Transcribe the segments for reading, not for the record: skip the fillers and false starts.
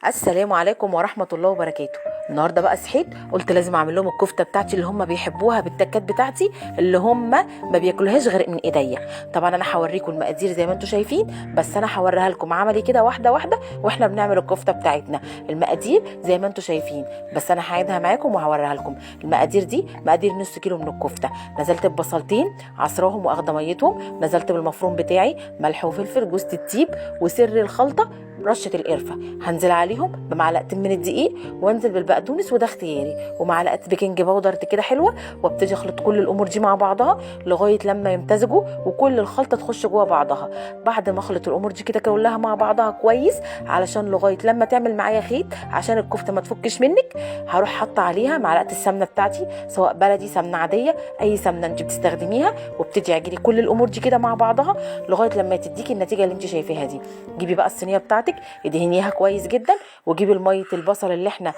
السلام عليكم ورحمة الله وبركاته. النهارده بقى صحيت قلت لازم اعمل لهم الكفته بتاعتي اللي هم بيحبوها بالتكات بتاعتي اللي هم ما بياكلوهاش غير من ايديا. طبعا انا هوريكم المقادير زي ما انتم شايفين، بس انا هوريها لكم عملي كده واحده واحده واحنا بنعمل الكفته بتاعتنا. المقادير زي ما انتم شايفين، بس انا هعيدها معاكم وهوريها لكم. المقادير دي مقادير نص كيلو من الكفته. نزلت ببصلتين عصراهم واخده ميتهم، نزلت بالمفروم بتاعي ملح وفلفل جوز الطيب وسر الخلطه رشه القرفه. هنزل عليهم بمعلقتين من الدقيق، وانزل بالبقدونس وده اختياري، ومعلقه بيكنج باودر كده حلوه، وابتدي اخلط كل الامور دي مع بعضها لغايه لما يمتزجوا وكل الخلطه تخش جوه بعضها. بعد ما اخلط الامور دي كده كلها مع بعضها كويس علشان لغايه لما تعمل معايا خيط عشان الكفته ما تفكش منك، هروح حاطه عليها معلقه السمنه بتاعتي، سواء بلدي سمنه عاديه اي سمنه انت بتستخدميها، وابتدي اعجني كل الامور دي كده مع بعضها لغايه لما تديكي النتيجه اللي انت شايفاها دي. جيبي بقى الصينيه بتاعتك ادهنيها كويس جدا، وجيبي الميه البصل اللي احنا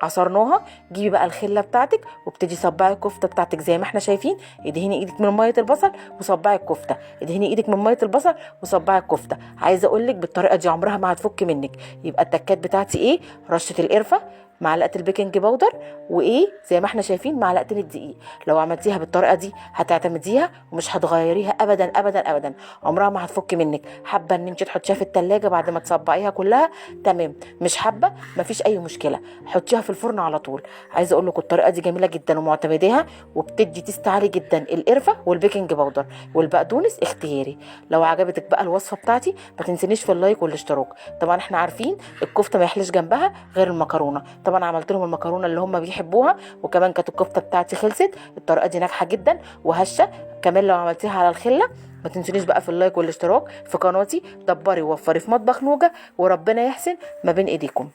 عصرناها، جيبي بقى الخله بتاعتك وابتدي صبعي الكفته بتاعتك زي ما احنا شايفين. ادهني ايدك من ميه البصل وصبعي الكفته، ادهني ايدك من ميه البصل وصبعي الكفته. عايزه اقول لك بالطريقه دي عمرها ما هتفك منك. يبقى التكات بتاعتي ايه؟ رشه القرفه، معلقه البيكنج باودر، وايه زي ما احنا شايفين معلقتين الدقيق. لو عملتيها بالطريقه دي هتعتمديها ومش هتغيريها ابدا ابدا ابدا، عمرها ما هتفك منك. حابه ان انت تحطيها في التلاجة بعد ما تصبعيها كلها تمام، مش حابه مفيش اي مشكله، حطيها في الفرن على طول. عايزه اقول لكم الطريقه دي جميله جدا ومعتمداها وبتدي تيست عالي جدا. القرفه والبيكنج باودر والبقدونس اختياري. لو عجبتك بقى الوصفه بتاعتي ما تنسينيش في اللايك والاشتراك. طبعا احنا عارفين الكفته ما يحلش جنبها غير المكرونه. طبعا عملت لهم المكرونه اللي هم بيحبوها، وكمان كانت الكفته بتاعتي خلصت. الطريقه دي ناجحه جدا وهشه كمان لو عملتيها على الخله. ما تنسونيش بقى في اللايك والاشتراك في قناتي. دبري ووفري في مطبخ نوجة، وربنا يحسن ما بين ايديكم.